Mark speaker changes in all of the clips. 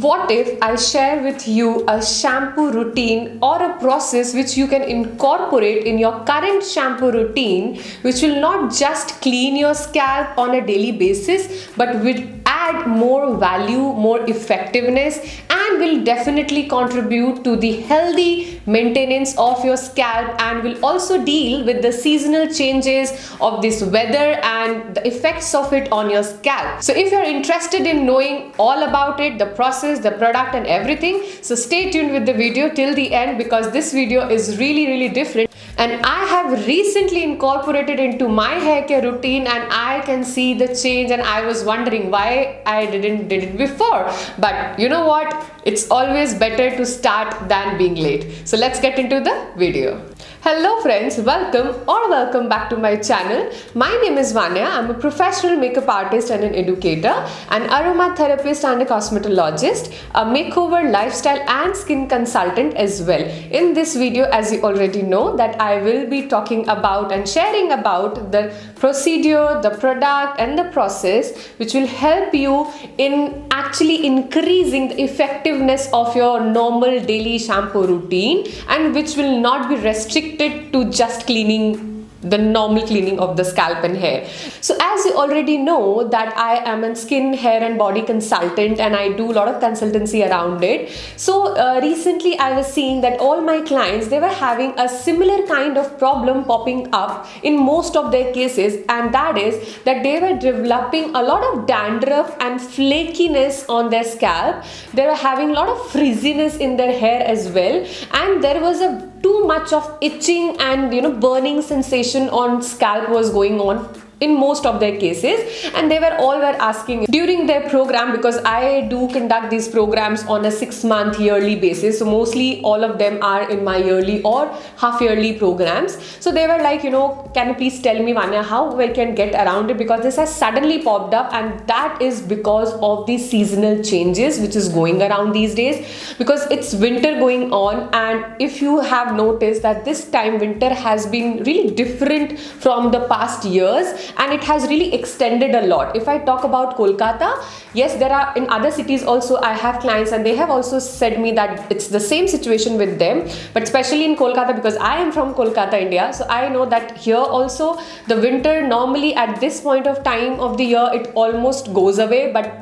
Speaker 1: What if I share with you a shampoo routine or a process which you can incorporate in your current shampoo routine, which will not just clean your scalp on a daily basis but will add more value, more effectiveness, and will definitely contribute to the healthy maintenance of your scalp and will also deal with the seasonal changes of this weather and the effects of it on your scalp. So if you're interested in knowing all about it, the process, the product and everything, so stay tuned with the video till the end, because this video is really different and I have recently incorporated into my hair care routine and I can see the change, and I was wondering why I didn't did it before. But you know what? It's always better to start than being late. So let's get into the video. Hello friends, welcome back to my channel. My name is Vanya. I'm a professional makeup artist and an educator, an aromatherapist and a cosmetologist, a makeover, lifestyle and skin consultant as well. In this video, as you already know, that I will be talking about and sharing about the procedure, the product and the process which will help you in actually increasing the effectiveness of your normal daily shampoo routine, and which will not be restricted to just cleaning the normal cleaning of the scalp and hair. So as you already know that I am a skin, hair and body consultant and I do a lot of consultancy around it. So recently I was seeing that all my clients, they were having a similar kind of problem popping up in most of their cases, and that is that they were developing a lot of dandruff and flakiness on their scalp. They were having a lot of frizziness in their hair as well, and there was a too much of itching and burning sensation on scalp was going on in most of their cases. And they were asking during their program, because I do conduct these programs on a 6-month yearly basis, so mostly all of them are in my yearly or half yearly programs. So they were like, can you please tell me, Vanya, how we can get around it, because this has suddenly popped up, and that is because of the seasonal changes which is going around these days, because it's winter going on. And if you have noticed that this time winter has been really different from the past years, and it has really extended a lot. If I talk about Kolkata, yes, there are in other cities also I have clients and they have also said me that it's the same situation with them, but especially in Kolkata, because I am from Kolkata, India, so I know that here also the winter normally at this point of time of the year it almost goes away, but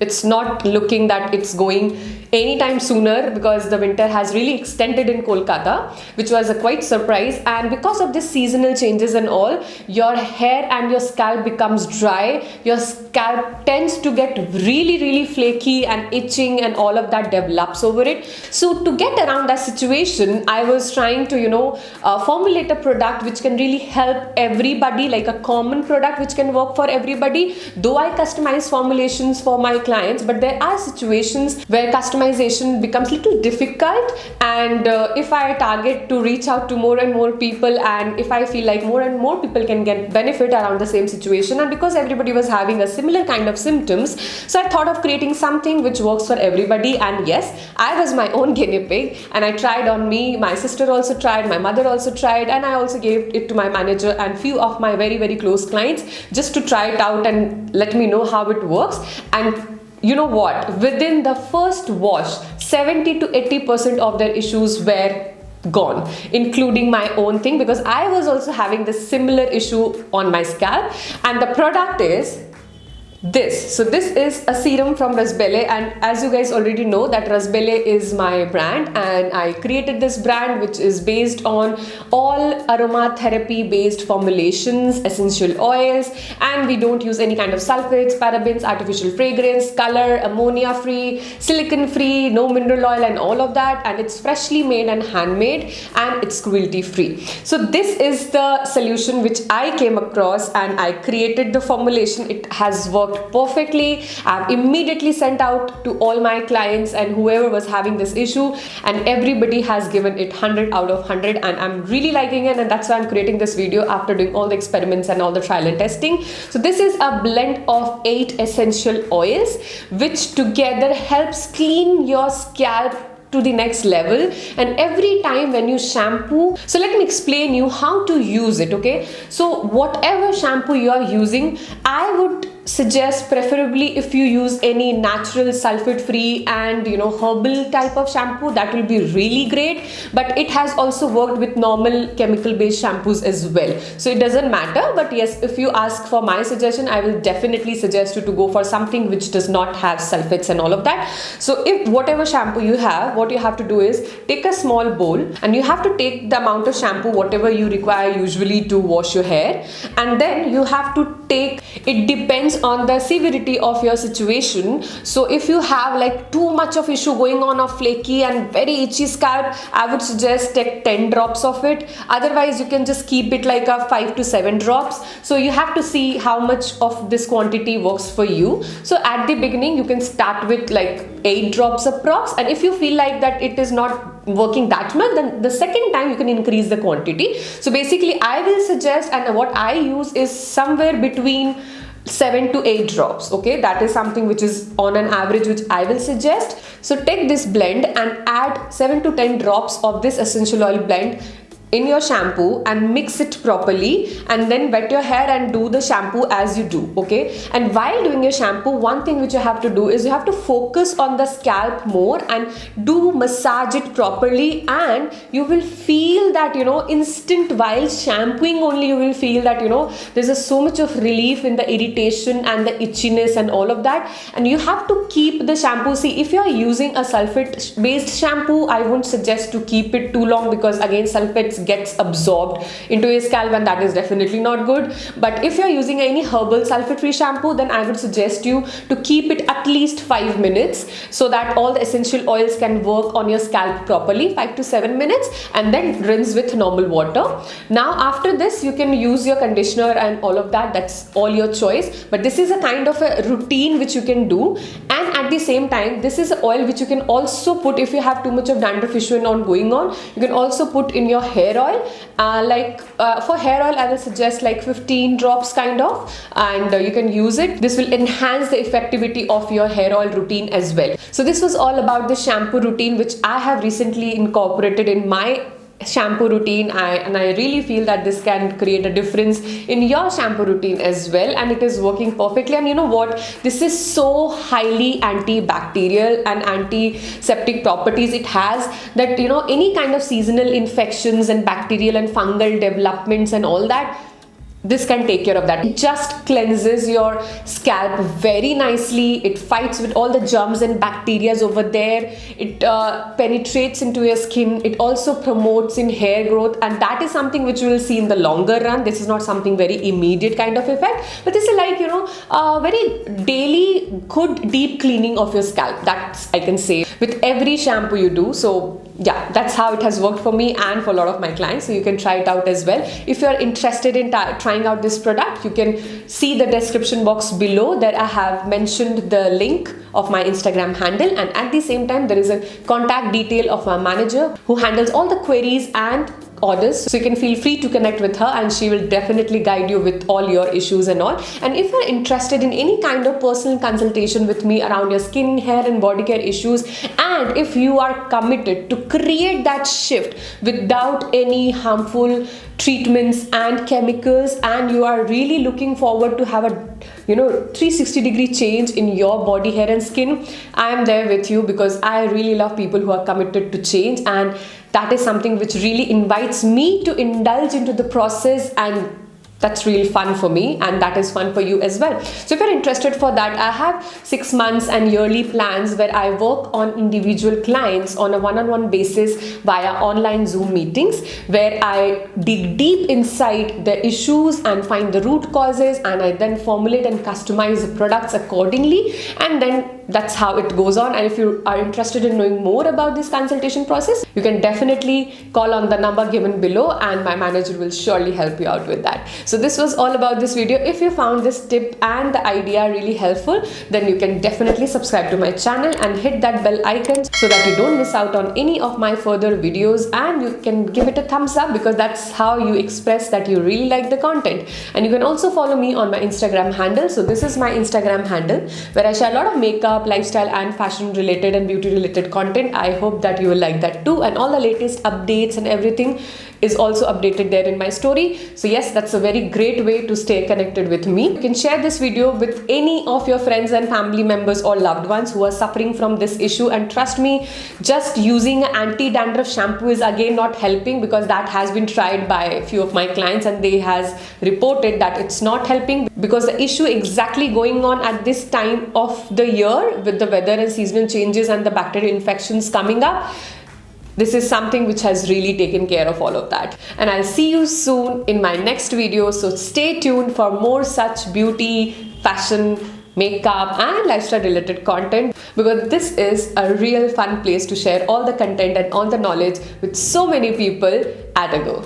Speaker 1: it's not looking that it's going anytime sooner, because the winter has really extended in Kolkata, which was a quite surprise. And because of this seasonal changes and all, your hair and your scalp becomes dry, your scalp tends to get really flaky and itching, and all of that develops over it. So to get around that situation, I was trying to formulate a product which can really help everybody, like a common product which can work for everybody. Though I customize formulations for my clients, but there are situations where customization becomes a little difficult, and if I target to reach out to more and more people, and if I feel like more and more people can get benefit around the same situation, and because everybody was having a similar kind of symptoms, so I thought of creating something which works for everybody. And yes, I was my own guinea pig, and I tried on me, my sister also tried, my mother also tried, and I also gave it to my manager and few of my very close clients just to try it out and let me know how it works. And you know what? Within the first wash, 70 to 80% of their issues were gone, including my own thing, because I was also having this similar issue on my scalp. And the product is this. So this is a serum from Rasbele, and as you guys already know that Rasbele is my brand, and I created this brand which is based on all aromatherapy based formulations, essential oils, and we don't use any kind of sulfates, parabens, artificial fragrance, color, ammonia free, silicone free, no mineral oil and all of that, and it's freshly made and handmade, and it's cruelty free. So this is the solution which I came across, and I created the formulation. It has worked perfectly. I've immediately sent out to all my clients and whoever was having this issue, and everybody has given it 100 out of 100, and I'm really liking it, and that's why I'm creating this video after doing all the experiments and all the trial and testing. So this is a blend of 8 essential oils which together helps clean your scalp to the next level. And every time when you shampoo, so let me explain you how to use it. Okay, so whatever shampoo you are using, I would suggest, preferably if you use any natural sulfate free and herbal type of shampoo, that will be really great. But it has also worked with normal chemical based shampoos as well, so it doesn't matter. But yes, if you ask for my suggestion, I will definitely suggest you to go for something which does not have sulfates and all of that. So if whatever shampoo you have, what you have to do is take a small bowl, and you have to take the amount of shampoo whatever you require usually to wash your hair, and then you have to take, it depends on the severity of your situation. So if you have like too much of issue going on of flaky and very itchy scalp, I would suggest take 10 drops of it. Otherwise you can just keep it like a 5 to 7 drops. So you have to see how much of this quantity works for you. So at the beginning you can start with like 8 drops approx, and if you feel like that it is not working that much, then the second time you can increase the quantity. So basically I will suggest, and what I use is somewhere between 7 to 8 drops. Okay, that is something which is on an average which I will suggest. So take this blend and add 7 to 10 drops of this essential oil blend in your shampoo and mix it properly, and then wet your hair and do the shampoo as you do. Okay, and while doing your shampoo, one thing which you have to do is you have to focus on the scalp more and do massage it properly, and you will feel that instant while shampooing only you will feel that there's so much of relief in the irritation and the itchiness and all of that. And you have to keep the shampoo, see, if you are using a sulfate based shampoo, I won't suggest to keep it too long, because again sulfates gets absorbed into your scalp and that is definitely not good. But if you're using any herbal sulfate free shampoo, then I would suggest you to keep it at least 5 minutes, so that all the essential oils can work on your scalp properly, 5 to 7 minutes, and then rinse with normal water. Now after this you can use your conditioner and all of that, that's all your choice. But this is a kind of a routine which you can do, and at the same time this is oil which you can also put if you have too much of dandruff issue on going on. You can also put in your hair oil, for hair oil I will suggest like 15 drops kind of, and you can use it. This will enhance the effectivity of your hair oil routine as well. So this was all about the shampoo routine which I have recently incorporated in my shampoo routine, and I really feel that this can create a difference in your shampoo routine as well, and it is working perfectly. And you know what, this is so highly antibacterial and antiseptic properties it has, that any kind of seasonal infections and bacterial and fungal developments and all that, this can take care of that. It just cleanses your scalp very nicely. It fights with all the germs and bacteria over there. It penetrates into your skin. It also promotes in hair growth, and that is something which you will see in the longer run. This is not something very immediate kind of effect, but this is like a very daily good deep cleaning of your scalp. That's I can say with every shampoo you do. So yeah, that's how it has worked for me and for a lot of my clients. So you can try it out as well. If you are interested in trying out this product, you can see the description box below. There I have mentioned the link of my Instagram handle, and at the same time there is a contact detail of my manager who handles all the queries and orders, so you can feel free to connect with her and she will definitely guide you with all your issues and all. And if you're interested in any kind of personal consultation with me around your skin, hair and body care issues, and if you are committed to create that shift without any harmful treatments and chemicals, and you are really looking forward to have a 360-degree change in your body, hair and skin, I am there with you, because I really love people who are committed to change, and that is something which really invites me to indulge into the process, and that's really fun for me, and that is fun for you as well. So if you're interested for that, I have 6 months and yearly plans where I work on individual clients on a one-on-one basis via online Zoom meetings, where I dig deep inside the issues and find the root causes, and I then formulate and customize the products accordingly, and then that's how it goes on. And if you are interested in knowing more about this consultation process, you can definitely call on the number given below, and my manager will surely help you out with that. So this was all about this video. If you found this tip and the idea really helpful, then you can definitely subscribe to my channel and hit that bell icon so that you don't miss out on any of my further videos, and you can give it a thumbs up, because that's how you express that you really like the content. And you can also follow me on my Instagram handle. So this is my Instagram handle where I share a lot of makeup, lifestyle and fashion related and beauty related content. I hope that you will like that too, and all the latest updates and everything is also updated there in my story. So yes, that's a very very great way to stay connected with me. You can share this video with any of your friends and family members or loved ones who are suffering from this issue, and trust me, just using anti-dandruff shampoo is again not helping, because that has been tried by a few of my clients and they has reported that it's not helping, because the issue exactly going on at this time of the year with the weather and seasonal changes and the bacterial infections coming up, this is something which has really taken care of all of that. And I'll see you soon in my next video, so stay tuned for more such beauty, fashion, makeup and lifestyle related content, because this is a real fun place to share all the content and all the knowledge with so many people at a go.